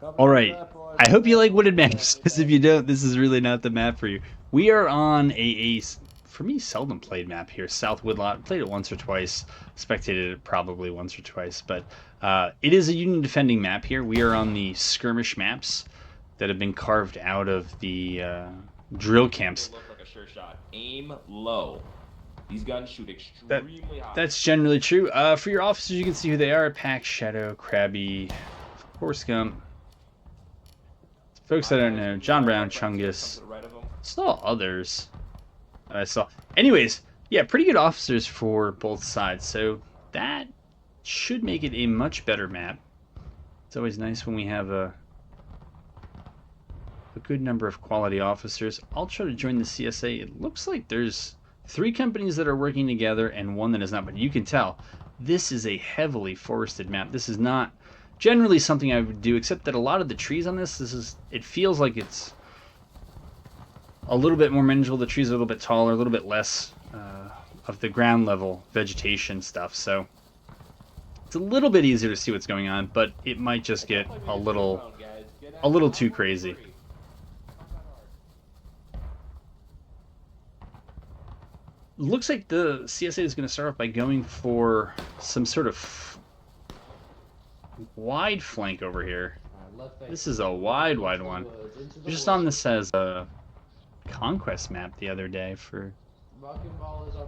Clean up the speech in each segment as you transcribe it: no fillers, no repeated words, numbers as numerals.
All right. I hope you like wooded maps, because if you don't, this is really not the map for you. We are on for me, seldom played map here. South Woodlot. Played it once or twice. Spectated it probably once or twice. But it is a Union defending map here. We are on the skirmish maps that have been carved out of the drill camps. Look like a sure shot. Aim low. These guns shoot extremely high. That's generally true. For your officers, you can see who they are. Pack, Shadow, Krabby, Horse Gump. Folks I don't know, John Brown, Chungus, saw others that I saw. Anyways, yeah, pretty good officers for both sides, so that should make it a much better map. It's always nice when we have a good number of quality officers. I'll try to join the CSA. It looks like there's 3 companies that are working together and 1 that is not, but you can tell this is a heavily forested map. This is not generally something I would do, except that a lot of the trees on it feels like it's a little bit more manageable. The trees are a little bit taller, a little bit less of the ground level vegetation stuff, so it's a little bit easier to see what's going on, but it might just get a little too crazy. Looks like the CSA is going to start off by going for some sort of wide flank over here. This is a wide one. We're just on this as a conquest map the other day for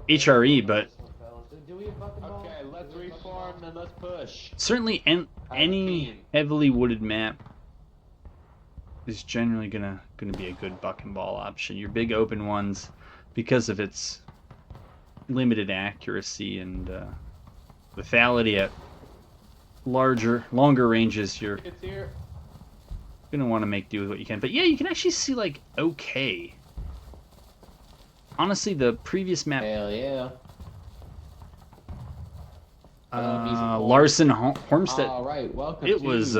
HRE, but okay, let's reform and let's push. Certainly any heavily wooded map is generally gonna be a good buck and ball option. Your big open ones, because of its limited accuracy and lethality at longer ranges, you're gonna want to make do with what you can. But yeah, you can actually see like okay. Honestly, the previous map. Hell yeah. Larson Hormstead. All right, welcome. It was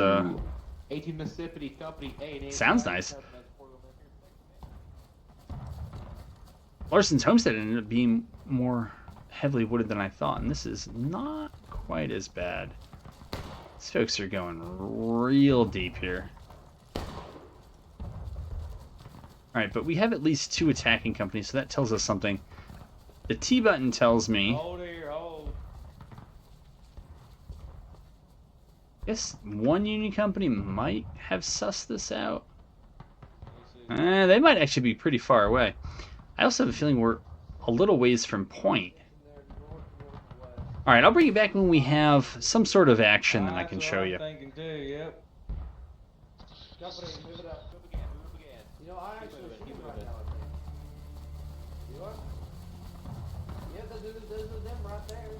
18 Mississippi Company A. Sounds nice. Larson's Homestead ended up being more heavily wooded than I thought, and this is not quite as bad. These folks are going real deep here. Alright, but we have at least 2 attacking companies, so that tells us something. The T button tells me... Hold here, hold. I guess 1 Union company might have sussed this out. They might actually be pretty far away. I also have a feeling we're a little ways from point. Alright, I'll bring you back when we have some sort of action that I can show you. Thinking too, yep. Company, move it up. Move again, move again. You know, I actually see right now. You are? Yeah, those are them right there.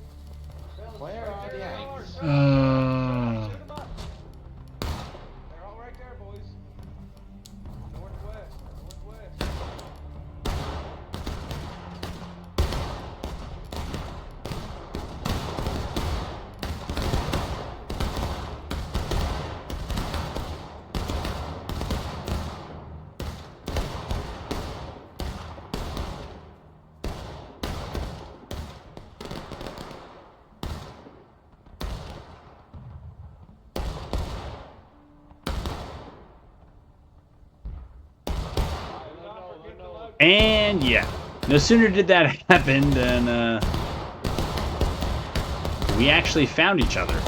Where are the Yanks? Shoot 'em up. They're all right there, boys. Northwest. And yeah, no sooner did that happen than we actually found each other.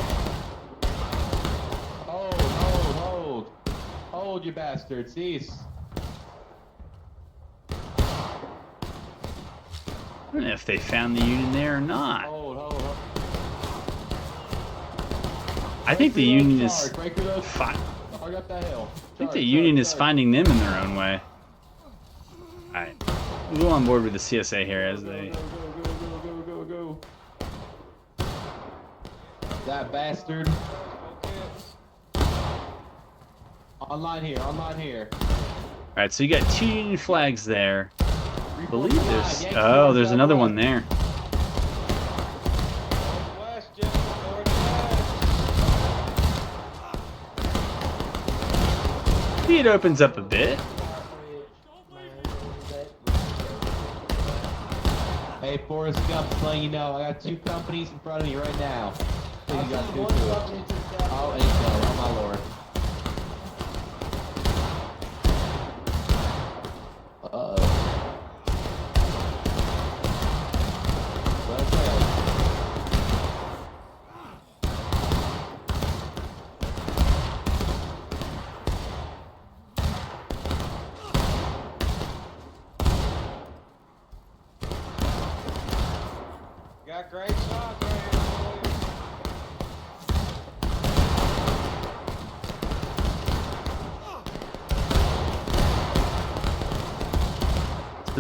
Hold, you bastards, cease. I don't know if they found the Union there or not. Hold. I think the Union is Hurry up that hill. I think the Union is finding them in their own way. Alright, we'll go on board with the CSA here as they... Go. That bastard. Online here. Alright, so you got 2 Union flags there. I believe there's another one there. Northwest, gentlemen, northwest. See, it opens up a bit. Hey, Forrest Gump, just letting you know, I got 2 companies in front of me right now. So you got to do too. Oh, intel, oh my lord.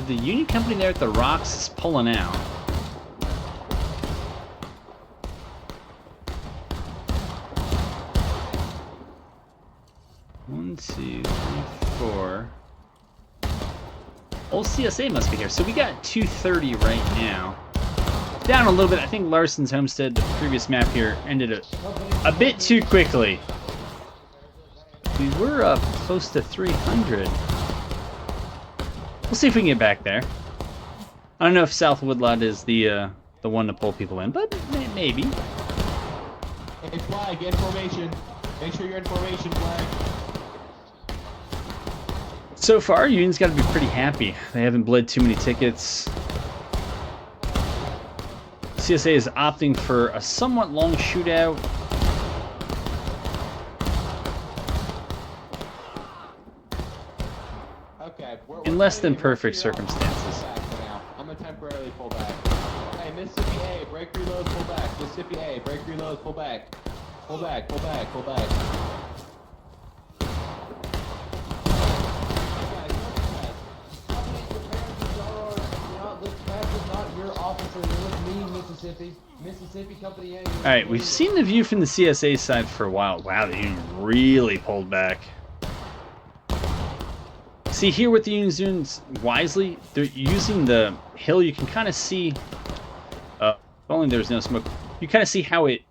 the Union company there at the rocks is pulling out. One, two, three, four. Old CSA must be here. So we got 230 right now. Down a little bit. I think Larson's Homestead, the previous map here, ended a bit too quickly. We were up close to 300. We'll see if we can get back there. I don't know if South Woodlot is the one to pull people in, but maybe. Hey, Flag, get formation. Make sure you're in formation, Flag. So far, Union's got to be pretty happy. They haven't bled too many tickets. CSA is opting for a somewhat long shootout. Okay. In less than perfect circumstances. I'm gonna temporarily pull back. Hey, Mississippi A, break reload, pull back. Mississippi A, break reload, pull back. Pull back, pull back, pull back. Mississippi Company A. Alright, we've seen the view from the CSA side for a while. Wow, the Union really pulled back. See, here what the Union's doing wisely, they're using the hill. You can kind of see, if only there's no smoke, you kind of see how it,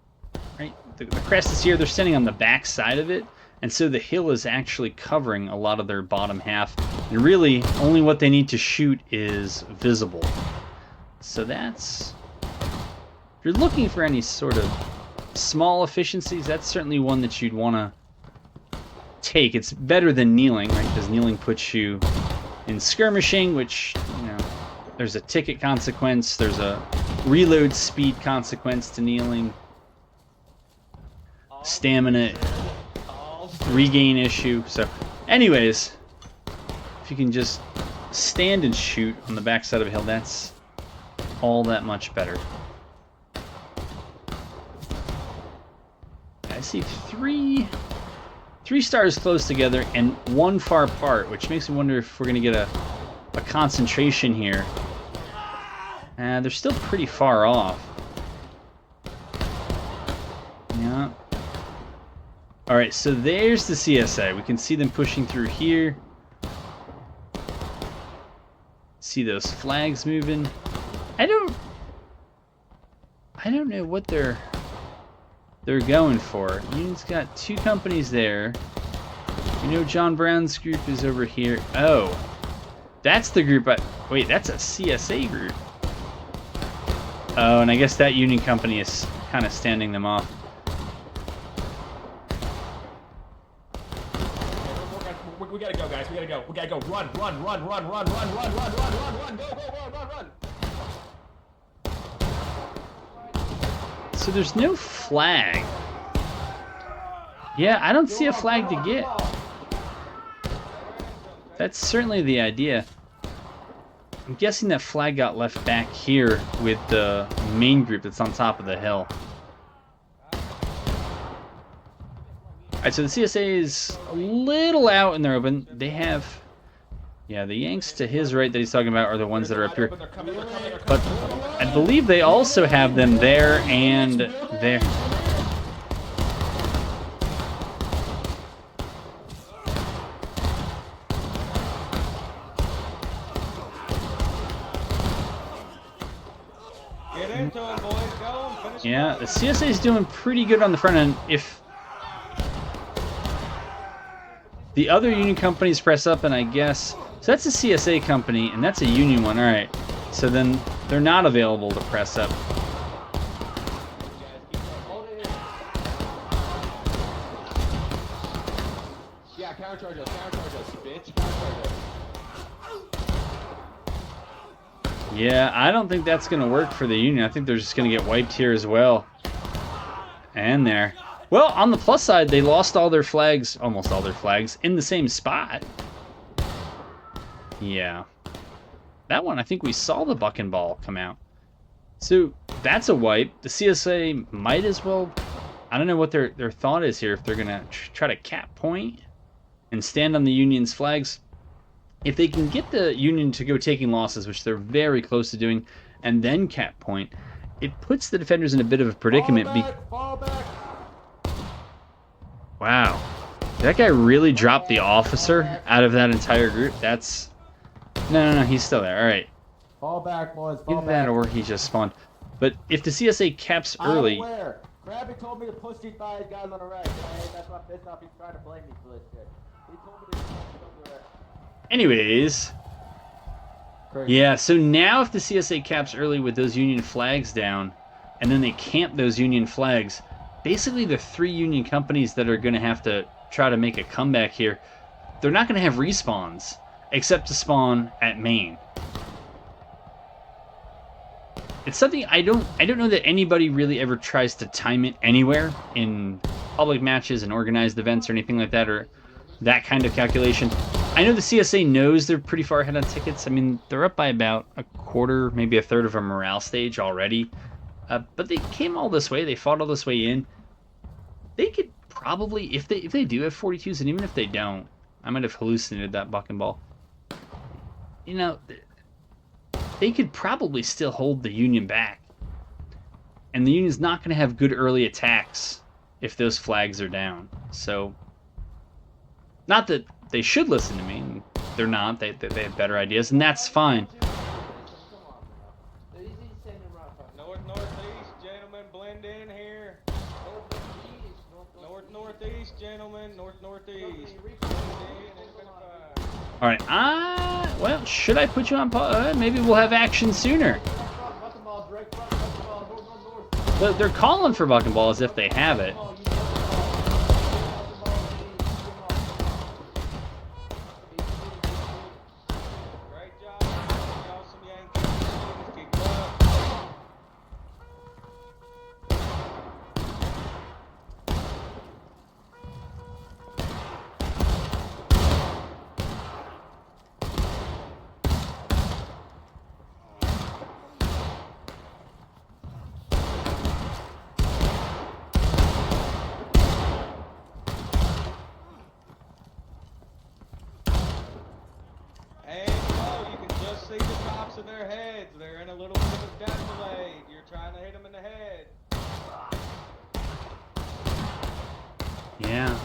right, the crest is here, they're standing on the back side of it, and so the hill is actually covering a lot of their bottom half, and really, only what they need to shoot is visible. So that's, if you're looking for any sort of small efficiencies, that's certainly one that you'd want to take. It's better than kneeling, right? Because kneeling puts you in skirmishing, which, you know, there's a ticket consequence, there's a reload speed consequence to kneeling, stamina regain issue. So anyways, if you can just stand and shoot on the backside of a hill, that's all that much better. I see three stars close together and one far apart, which makes me wonder if we're going to get a concentration here. They're still pretty far off. Yeah. Alright, so there's the CSA. We can see them pushing through here. See those flags moving. I don't know what they're going for. Union's got two companies there. You know John Brown's group is over here. Oh, that's the group. Wait, that's a CSA group. Oh, and I guess that Union company is kind of standing them off. We gotta go, guys. We gotta go. We gotta go. Run, run, run, run, run, run, run, run, run, run, run. Go, go, run, run, run. So there's no flag. Yeah, I don't see a flag to get. That's certainly the idea. I'm guessing that flag got left back here with the main group that's on top of the hill. Alright, so the CSA is a little out in the open. They have, yeah, the Yanks to his right that he's talking about are the ones that are up here. But I believe they also have them there and there. Get into him, boys. Go. Finish him Yeah, up. the CSA is doing pretty good on the front end. If the other Union companies press up, and I guess, so that's a CSA company and that's a Union one. All right, so then they're not available to press up. Yeah, countercharge us, bitch. Countercharge us. Yeah, I don't think that's going to work for the Union. I think they're just going to get wiped here as well. And there. Well, on the plus side, they lost all their flags, almost all their flags, in the same spot. Yeah. That one, I think we saw the buck and ball come out. So, that's a wipe. The CSA might as well, I don't know what their thought is here, if they're going to try to cap point and stand on the Union's flags. if they can get the Union to go taking losses, which they're very close to doing, and then cap point, it puts the defenders in a bit of a predicament. Fall back! Wow. Did that guy really drop the officer out of that entire group? That's... No, he's still there. All right. Fall back, boys. Fall Either back. that or he just spawned. But if the CSA caps early... I'm aware. Krabby told me to push these guys on the right. Hey, that's not pissed off. He's trying to blame me for this shit. He told me to push on the right. Anyways... Yeah, so now if the CSA caps early with those Union flags down, and then they camp those Union flags, basically the 3 Union companies that are going to have to try to make a comeback here, they're not going to have respawns, except to spawn at main. It's something I don't know that anybody really ever tries to time it anywhere in public matches and organized events or anything like that, or that kind of calculation. I know the CSA knows they're pretty far ahead on tickets. I mean, they're up by about a quarter, maybe a third of a morale stage already. But they came all this way. They fought all this way in. They could probably, if they do have 42s, and even if they don't, I might have hallucinated that buck and ball. You know, they could probably still hold the Union back. And the Union's not going to have good early attacks if those flags are down. So, not that they should listen to me. They're not. They have better ideas, and that's fine. Northeast, gentlemen, blend in here. Northeast, gentlemen, northeast. All right. Well, should I put you on pause? Maybe we'll have action sooner. They're calling for buck and ball as if they have it. See the tops of their heads. They're in a little bit of a defilade. You're trying to hit them in the head. Yeah.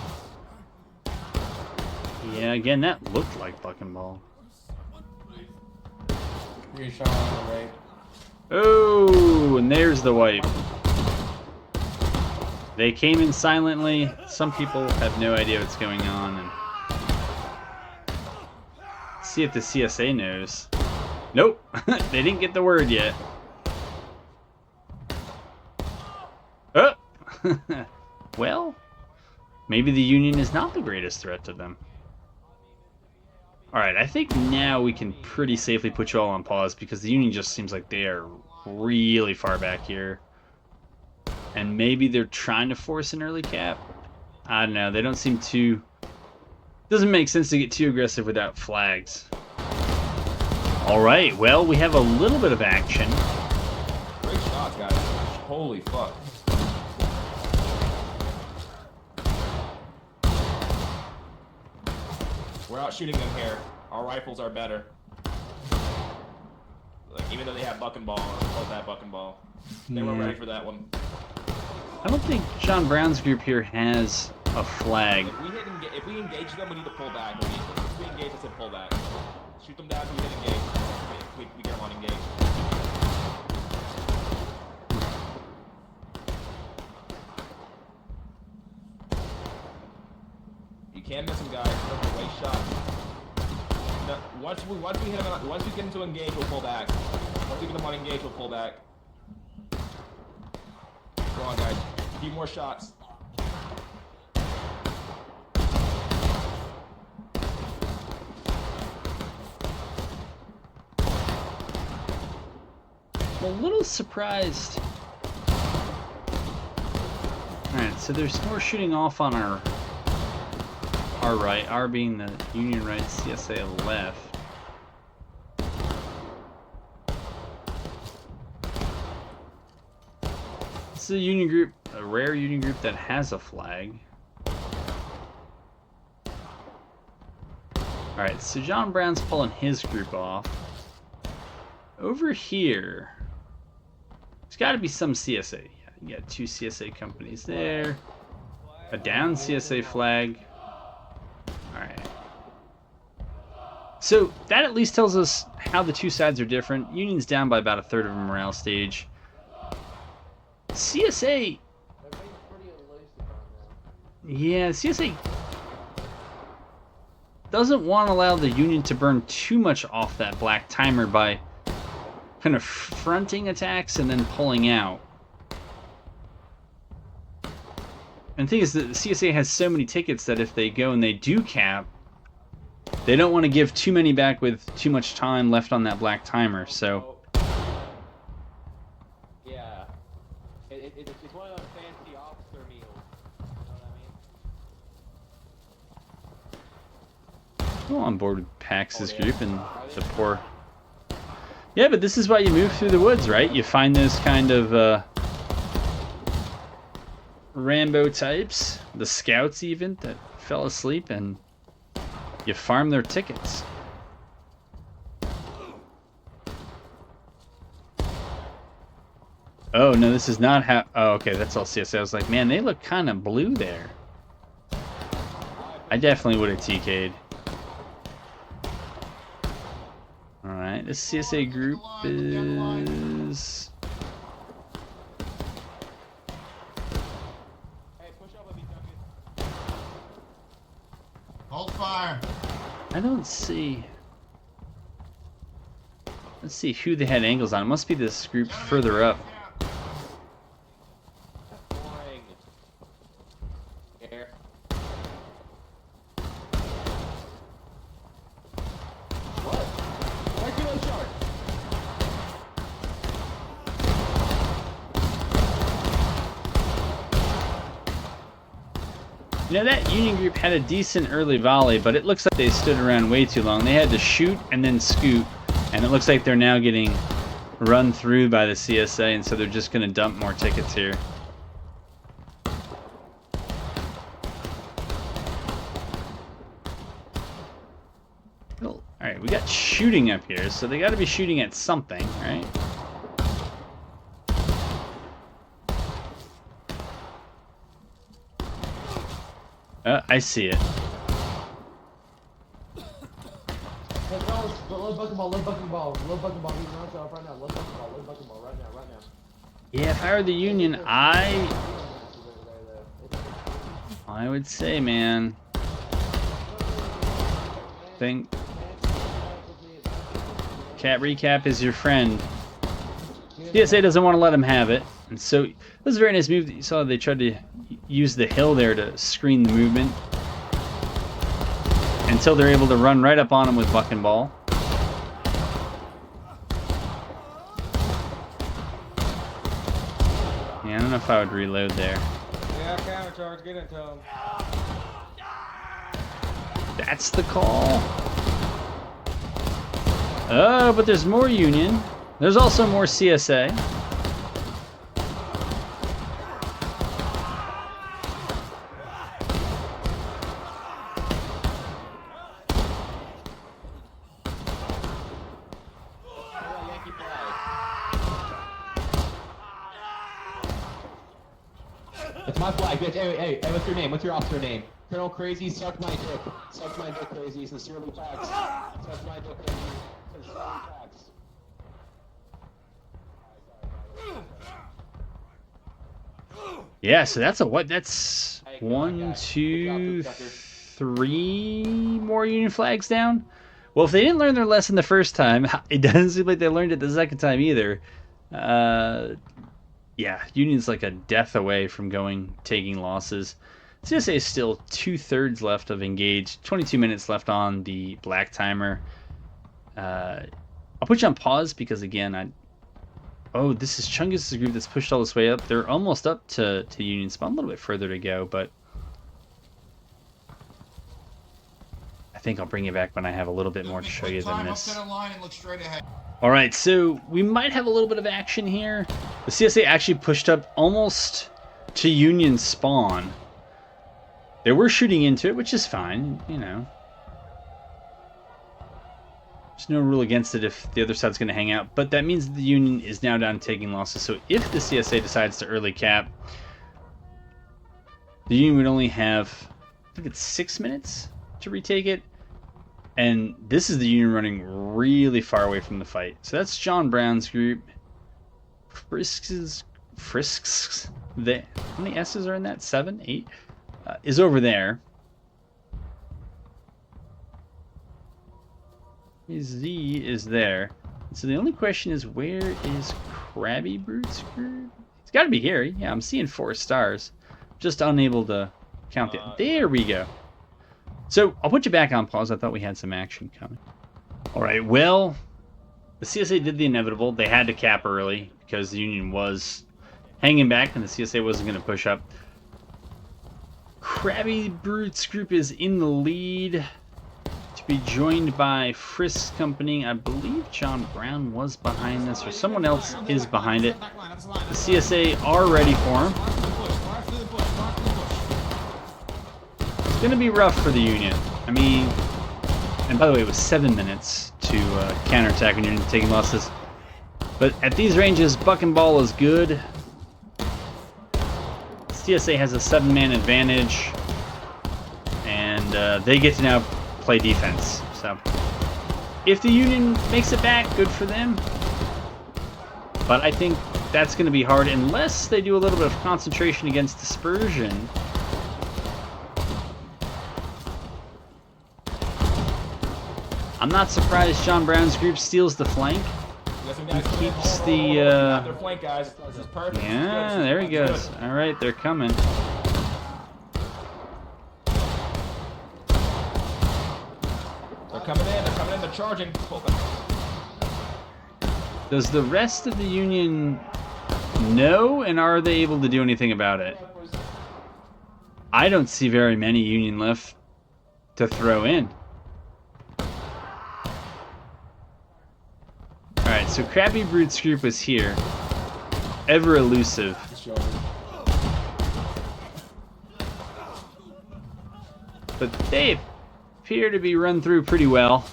Yeah, again, that looked like buck and ball. You're shot on the right. Oh, and there's the wipe. They came in silently. Some people have no idea what's going on. And see if the CSA knows. Nope, they didn't get the word yet. Oh! Well, maybe the Union is not the greatest threat to them. Alright, I think now we can pretty safely put you all on pause because the Union just seems like they are really far back here. And maybe they're trying to force an early cap. I don't know, they don't seem too... Doesn't make sense to get too aggressive without flags. Alright, well, we have a little bit of action. Great shots, guys. Holy fuck. We're out shooting them here. Our rifles are better. Like, even though they have buck and ball, hold that buck and ball. They weren't ready for that one. I don't think John Brown's group here has a flag. If we engage them, we need to pull back. If we engage, I said pull back. Shoot them down so we get engaged. We get them on engaged. You can miss them, guys. Don't waste shots. No, once we hit them, once we get them to engage, we'll pull back. Once we get them on engage, we'll pull back. Go on, guys. A few more shots. I'm a little surprised. Alright, so there's more shooting off on our right, our being the Union right, CSA left. This is a Union group, a rare Union group that has a flag. Alright, so John Brown's pulling his group off. Over here, there's got to be some CSA. Yeah, you got 2 CSA companies there. A down CSA flag. Alright. So that at least tells us how the 2 sides are different. Union's down by about 1/3 of a morale stage. CSA... Yeah, CSA doesn't want to allow the Union to burn too much off that black timer by kind of fronting attacks and then pulling out. And the thing is that the CSA has so many tickets that if they go and they do cap, they don't want to give too many back with too much time left on that black timer, so... Yeah. It's one of those fancy officer meals. You know what I mean? I'm on board with Pax's group and the poor... Yeah, but this is why you move through the woods, right? You find those kind of Rambo types, the scouts even, that fell asleep, and you farm their tickets. Oh, no, this is not how... Oh, okay, that's all CSA. I was like, man, they look kind of blue there. I definitely would have TK'd. Alright, this CSA group is... Hold fire. I don't see... Let's see who they had angles on. It must be this group further up. Boring. Air. What? Why do I charge? You know, that Union group had a decent early volley, but it looks like they stood around way too long. They had to shoot and then scoot, and it looks like they're now getting run through by the CSA, and so they're just going to dump more tickets here. Alright, we got shooting up here, so they got to be shooting at something, right? I see it. Hey, fellas, load bucking ball, load bucking ball, load bucking ball. He's not off right now. Load bucking ball, load bucking ball right now, right now. Yeah, if I were the Union, I would say, man, think Cat Recap is your friend. CSA doesn't want to let him have it, and so this is a very nice move that you saw. They tried to use the hill there to screen the movement until they're able to run right up on him with buck and ball. Yeah, I don't know if I would reload there. Yeah, countercharge, get into him. That's the call. Oh, but there's more Union. There's also more CSA. It's my flag, bitch. Hey, what's your name? What's your officer name? Colonel Crazy, suck my dick. Suck my dick, Crazy. Sincerely, Pax. Suck my dick, Crazy. Sincerely, Pax. Yeah, so that's a what? That's Hey, come on, 1, guys. 2, Good job, sucker. 3 more Union flags down. Well, if they didn't learn their lesson the first time, it doesn't seem like they learned it the second time either. Yeah, Union's like a death away from taking losses. CSA is still 2/3 left of engaged. 22 minutes left on the black timer. I'll put you on pause because again, oh, this is Chungus' group that's pushed all this way up. They're almost up to Union spawn, a little bit further to go, but I think I'll bring you back when I have a little bit more to show you than this. Up line and look straight ahead. All right, so we might have a little bit of action here. The CSA actually pushed up almost to Union spawn. They were shooting into it, which is fine, you know. There's no rule against it if the other side's going to hang out, but that means the Union is now down taking losses. So if the CSA decides to early cap, the Union would only have, I think it's 6 minutes to retake it. And this is the Union running really far away from the fight. So that's John Brown's group. Frisks, how many S's are in that? 7, 8? Is over there. Z is there. So the only question is, where is Krabby Brute's group? It's got to be here. Yeah, I'm seeing 4 stars. Just unable to count it. There we go. So I'll put you back on pause. I thought we had some action coming. All right, well, the CSA did the inevitable. They had to cap early because the Union was hanging back and the CSA wasn't going to push up. Krabby Brute's group is in the lead, to be joined by Frisk's company. I believe John Brown was behind this, or someone else is behind it. The CSA are ready for him. It's going to be rough for the Union. I mean, and by the way, it was 7 minutes to counterattack when you're taking losses. But at these ranges, buck and ball is good. CSA has a 7-man advantage, and they get to now play defense. So if the Union makes it back, good for them. But I think that's going to be hard unless they do a little bit of concentration against dispersion. I'm not surprised John Brown's group steals the flank. He keeps the... their flank, guys. This is perfect. Yeah, there he goes. All right, they're coming. They're coming in, they're charging. Does the rest of the Union know, and are they able to do anything about it? I don't see very many Union left to throw in. Alright, so Krabby Brute's group was here. Ever elusive. But they appear to be run through pretty well.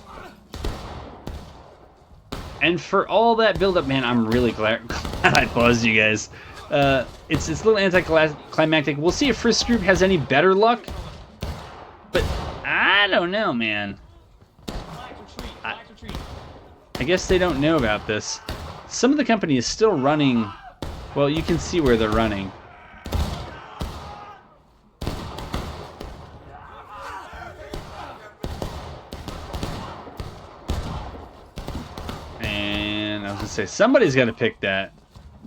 And for all that build-up, man, I'm really glad I paused you guys. It's a little anticlimactic. We'll see if Frisk's group has any better luck. But I don't know, man. I guess they don't know about this. Some of the company is still running. Well, you can see where they're running. And I was gonna say, somebody's got to pick that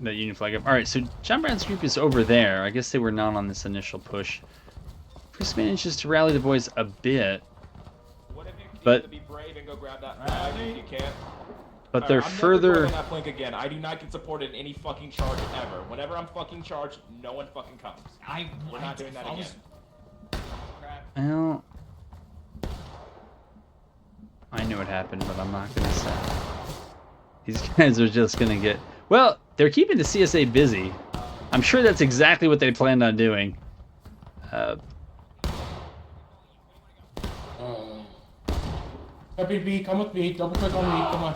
Union flag up. All right, so John Brown's group is over there. I guess they were not on this initial push. Frisk manages to rally the boys a bit. What if you But to be brave and go grab that flag if you can? But they're I'm further. never going that flank again. I do not get supported in any fucking charge ever. Whenever I'm fucking charged, no one fucking comes. We're not doing that again. Well, I know what happened, but I'm not gonna say. These guys are just gonna get. Well, they're keeping the CSA busy. I'm sure that's exactly what they planned on doing. B, come with me. Double click on me. Come on.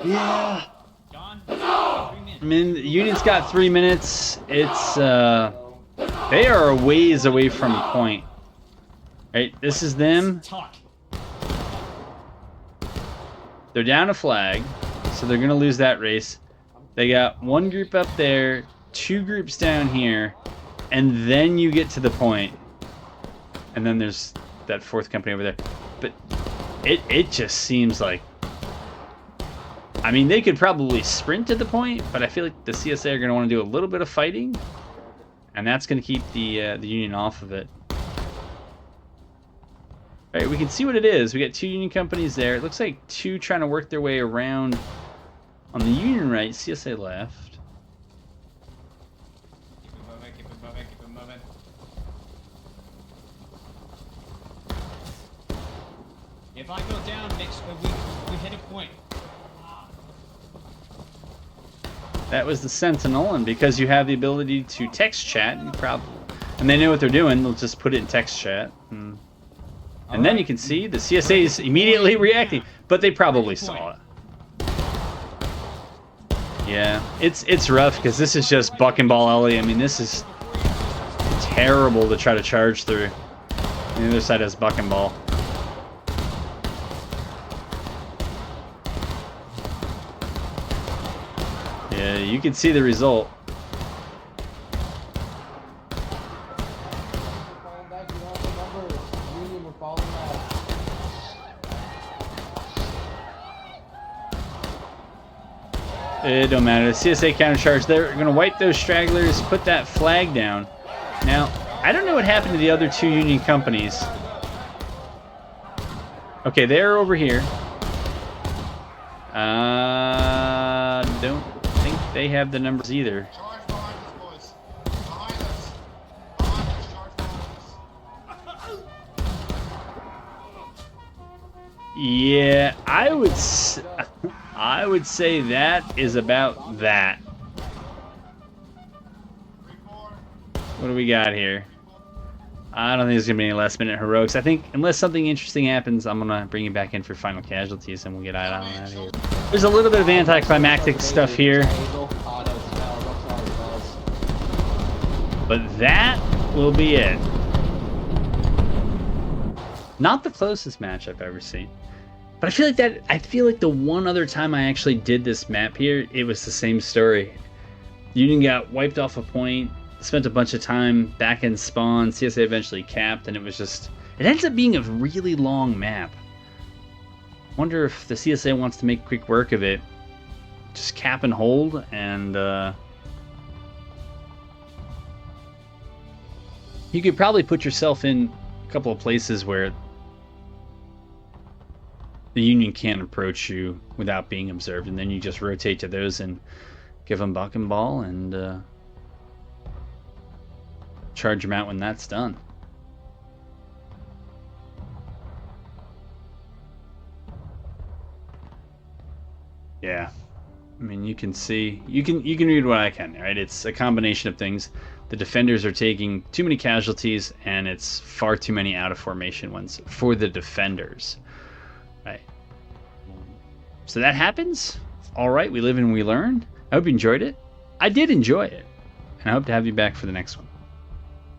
Yeah. I mean, the Union's got 3 minutes. It's they are a ways away from point. Right, this is them. They're down a flag, so they're gonna lose that race. They got 1 group up there, 2 groups down here, and then you get to the point. And then there's that 4th company over there. But it just seems like, I mean, they could probably sprint to the point, but I feel like the CSA are going to want to do a little bit of fighting, and that's going to keep the Union off of it. All right, we can see what it is. We got 2 Union companies there. It looks like 2 trying to work their way around on the Union right, CSA left. Keep it moving, keep it moving, keep it moving. If I go down, we hit a point. That was the Sentinel, and because you have the ability to text chat, you probably, and they know what they're doing, they'll just put it in text chat. And then you can see the CSA is immediately reacting, but they probably saw it. Yeah, it's rough because this is just buck and ball alley. I mean, this is terrible to try to charge through. And the other side has buck and ball. Yeah, you can see the result. Falling back, you don't have the numbers. Union, we're falling back. It don't matter. The CSA countercharge, they're going to wipe those stragglers, put that flag down. Now, I don't know what happened to the other two Union companies. Okay, they're over here. Don't think they have the numbers either. Charge behind us, boys. Behind us. Behind us. Charge behind us. Yeah, I would say that is about that. 3-4. What do we got here? I don't think there's gonna be any last minute heroics. I think unless something interesting happens, I'm gonna bring you back in for final casualties and we'll get out of that here. There's a little bit of anticlimactic stuff here, but that will be it. Not the closest match I've ever seen. But I feel like the one other time I actually did this map here, it was the same story. Union got wiped off a point, spent a bunch of time back in spawn, CSA eventually capped, and it ends up being a really long map. Wonder if the CSA wants to make quick work of it. Just cap and hold, and you could probably put yourself in a couple of places where the Union can't approach you without being observed, and then you just rotate to those and give them buck and ball and charge them out when that's done. Yeah, I mean, you can see, you can read what I can, right? It's a combination of things. The defenders are taking too many casualties, and it's far too many out of formation ones for the defenders. Right. So that happens. All right, we live and we learn. I hope you enjoyed it. I did enjoy it. And I hope to have you back for the next one.